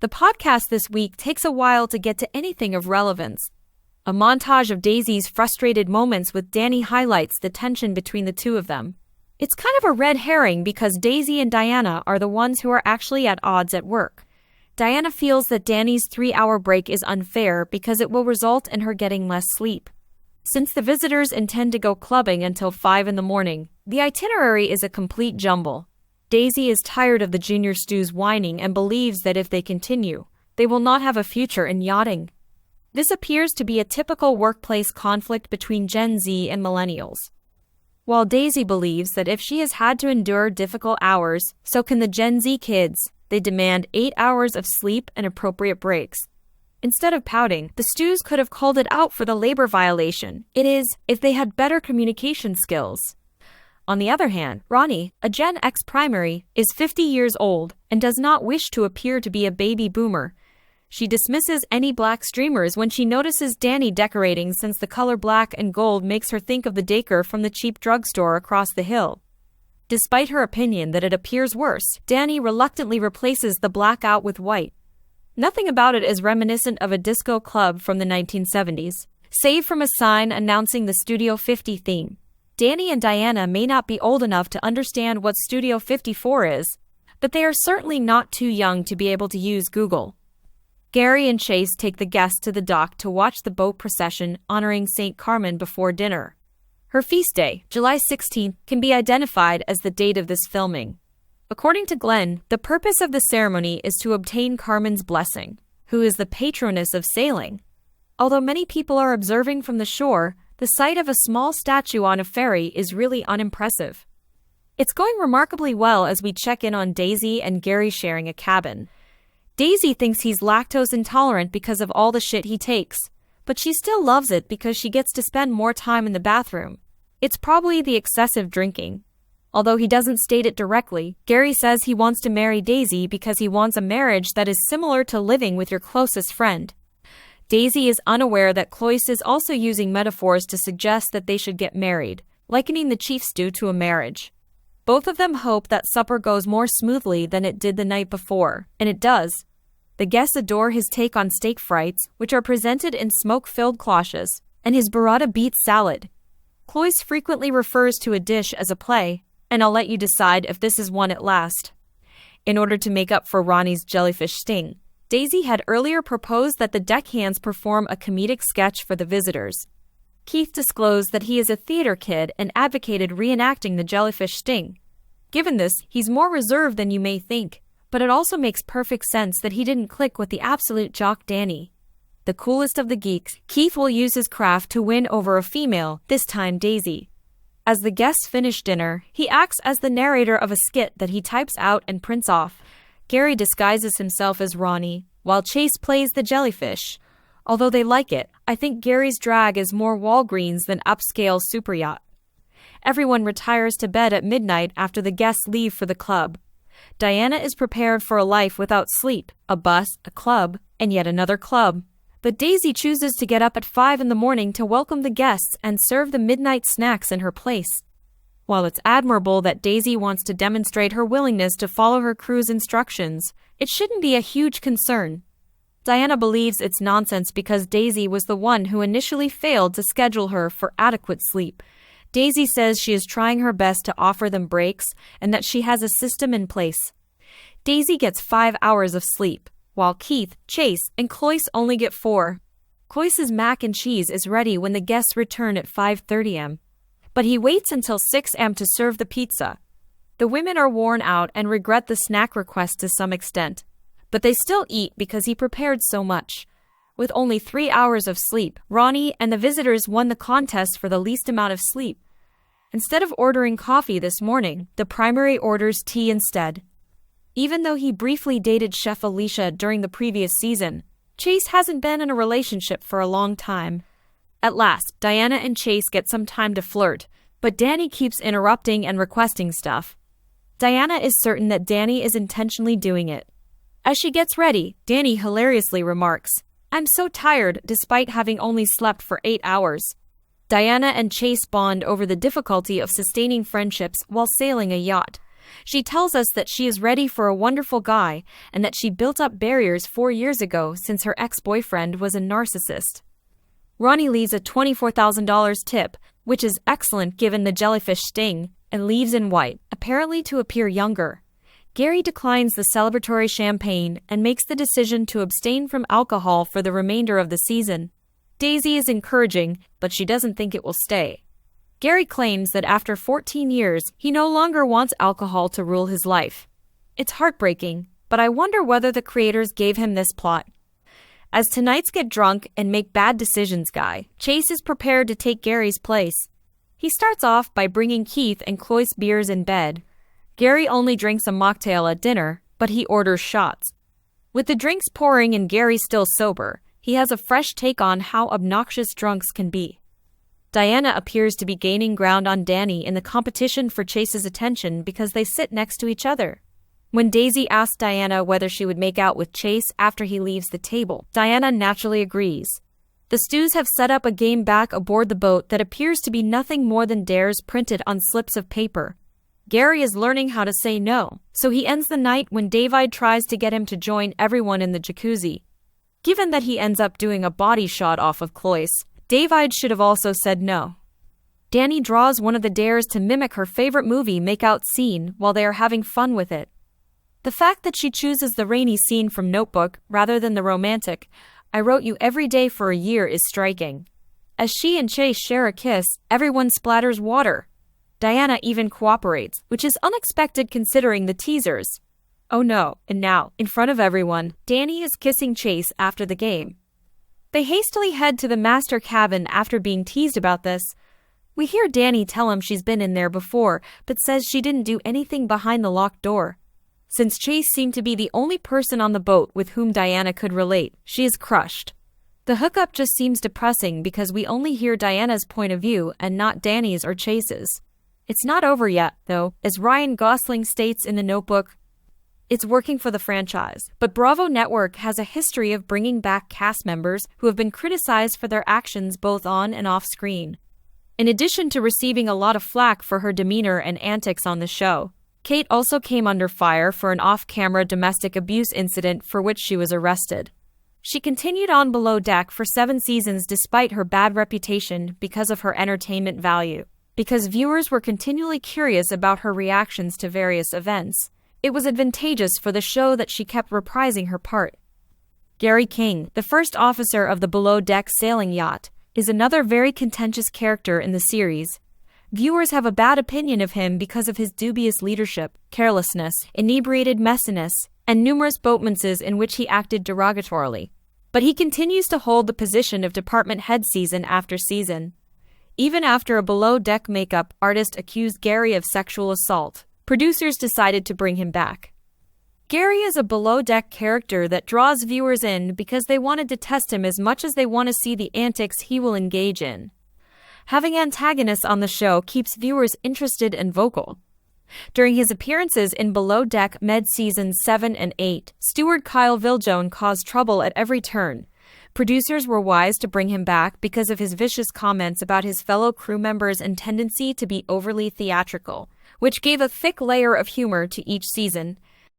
The podcast this week takes a while to get to anything of relevance. A montage of Daisy's frustrated moments with Danny highlights the tension between the two of them. It's kind of a red herring because Daisy and Diana are the ones who are actually at odds at work. Diana feels that Danny's 3-hour break is unfair because it will result in her getting less sleep. Since the visitors intend to go clubbing until 5 in the morning, the itinerary is a complete jumble. Daisy is tired of the junior stews whining and believes that if they continue, they will not have a future in yachting. This appears to be a typical workplace conflict between Gen Z and millennials. While Daisy believes that if she has had to endure difficult hours, so can the Gen Z kids, they demand 8 hours of sleep and appropriate breaks. Instead of pouting, the stews could have called it out for the labor violation. It is, if they had better communication skills. On the other hand, Ronnie, a Gen X primary, is 50 years old and does not wish to appear to be a baby boomer. She dismisses any black streamers when she notices Danny decorating since the color black and gold makes her think of the Daker from the cheap drugstore across the hill. Despite her opinion that it appears worse, Danny reluctantly replaces the blackout with white. Nothing about it is reminiscent of a disco club from the 1970s, save from a sign announcing the Studio 50 theme. Danny and Diana may not be old enough to understand what Studio 54 is, but they are certainly not too young to be able to use Google. Gary and Chase take the guests to the dock to watch the boat procession honoring St. Carmen before dinner. Her feast day, July 16th, can be identified as the date of this filming. According to Glenn, the purpose of the ceremony is to obtain Carmen's blessing, who is the patroness of sailing. Although many people are observing from the shore, the sight of a small statue on a ferry is really unimpressive. It's going remarkably well as we check in on Daisy and Gary sharing a cabin. Daisy thinks he's lactose intolerant because of all the shit he takes, but she still loves it because she gets to spend more time in the bathroom. It's probably the excessive drinking. Although he doesn't state it directly, Gary says he wants to marry Daisy because he wants a marriage that is similar to living with your closest friend. Daisy is unaware that Cloyce is also using metaphors to suggest that they should get married, likening the chief stew to a marriage. Both of them hope that supper goes more smoothly than it did the night before, and it does. The guests adore his take on steak frites, which are presented in smoke-filled cloches, and his burrata beet salad. Cloyce frequently refers to a dish as a play, and I'll let you decide if this is one at last. In order to make up for Ronnie's jellyfish sting, Daisy had earlier proposed that the deckhands perform a comedic sketch for the visitors. Keith disclosed that he is a theater kid and advocated reenacting the jellyfish sting. Given this, he's more reserved than you may think, but it also makes perfect sense that he didn't click with the absolute jock Danny. The coolest of the geeks, Keith will use his craft to win over a female, this time Daisy. As the guests finish dinner, he acts as the narrator of a skit that he types out and prints off. Gary disguises himself as Ronnie, while Chase plays the jellyfish. Although they like it, I think Gary's drag is more Walgreens than upscale super yacht. Everyone retires to bed at midnight after the guests leave for the club. Diana is prepared for a life without sleep, a bus, a club, and yet another club. But Daisy chooses to get up at 5 in the morning to welcome the guests and serve the midnight snacks in her place. While it's admirable that Daisy wants to demonstrate her willingness to follow her crew's instructions, it shouldn't be a huge concern. Diana believes it's nonsense because Daisy was the one who initially failed to schedule her for adequate sleep. Daisy says she is trying her best to offer them breaks and that she has a system in place. Daisy gets 5 hours of sleep, while Keith, Chase, and Cloyce only get 4. Cloyce's mac and cheese is ready when the guests return at 5:30 am. But he waits until 6 am to serve the pizza. The women are worn out and regret the snack request to some extent, but they still eat because he prepared so much. With only 3 hours of sleep, Ronnie and the visitors won the contest for the least amount of sleep. Instead of ordering coffee this morning, the primary orders tea instead. Even though he briefly dated Chef Alicia during the previous season, Chase hasn't been in a relationship for a long time. At last, Diana and Chase get some time to flirt, but Danny keeps interrupting and requesting stuff. Diana is certain that Danny is intentionally doing it. As she gets ready, Danny hilariously remarks, "I'm so tired despite having only slept for 8 hours." Diana and Chase bond over the difficulty of sustaining friendships while sailing a yacht. She tells us that she is ready for a wonderful guy and that she built up barriers 4 years ago since her ex-boyfriend was a narcissist. Ronnie leaves a $24,000 tip, which is excellent given the jellyfish sting, and leaves in white, apparently to appear younger. Gary declines the celebratory champagne and makes the decision to abstain from alcohol for the remainder of the season. Daisy is encouraging, but she doesn't think it will stay. Gary claims that after 14 years, he no longer wants alcohol to rule his life. It's heartbreaking, but I wonder whether the creators gave him this plot. As tonight's get drunk and make bad decisions guy, Chase is prepared to take Gary's place. He starts off by bringing Keith and Cloyce beers in bed. Gary only drinks a mocktail at dinner, but he orders shots. With the drinks pouring and Gary still sober, he has a fresh take on how obnoxious drunks can be. Diana appears to be gaining ground on Danny in the competition for Chase's attention because they sit next to each other. When Daisy asks Diana whether she would make out with Chase after he leaves the table, Diana naturally agrees. The Stews have set up a game back aboard the boat that appears to be nothing more than dares printed on slips of paper. Gary is learning how to say no, so he ends the night when David tries to get him to join everyone in the jacuzzi. Given that he ends up doing a body shot off of Cloyce, David should have also said no. Danny draws one of the dares to mimic her favorite movie makeout scene while they are having fun with it. The fact that she chooses the rainy scene from Notebook rather than the romantic, I wrote you every day for a year is striking. As she and Chase share a kiss, everyone splatters water. Diana even cooperates, which is unexpected considering the teasers. Oh no, and now, in front of everyone, Danny is kissing Chase after the game. They hastily head to the master cabin after being teased about this. We hear Danny tell him she's been in there before, but says she didn't do anything behind the locked door. Since Chase seemed to be the only person on the boat with whom Diana could relate, she is crushed. The hookup just seems depressing because we only hear Diana's point of view and not Danny's or Chase's. It's not over yet, though, as Ryan Gosling states in The Notebook. It's working for the franchise, but Bravo Network has a history of bringing back cast members who have been criticized for their actions both on and off screen. In addition to receiving a lot of flack for her demeanor and antics on the show, Kate also came under fire for an off-camera domestic abuse incident for which she was arrested. She continued on Below Deck for 7 seasons despite her bad reputation because of her entertainment value. Because viewers were continually curious about her reactions to various events, it was advantageous for the show that she kept reprising her part. Gary King, the first officer of the Below Deck sailing yacht, is another very contentious character in the series. Viewers have a bad opinion of him because of his dubious leadership, carelessness, inebriated messiness, and numerous boatmances in which he acted derogatorily. But he continues to hold the position of department head season after season. Even after a below-deck makeup artist accused Gary of sexual assault, producers decided to bring him back. Gary is a below-deck character that draws viewers in because they wanted to test him as much as they want to see the antics he will engage in. Having antagonists on the show keeps viewers interested and vocal. During his appearances in Below Deck mid-seasons 7 and 8, steward Kyle Viljoen caused trouble at every turn. Producers were wise to bring him back because of his vicious comments about his fellow crew members and tendency to be overly theatrical, which gave a thick layer of humor to each season,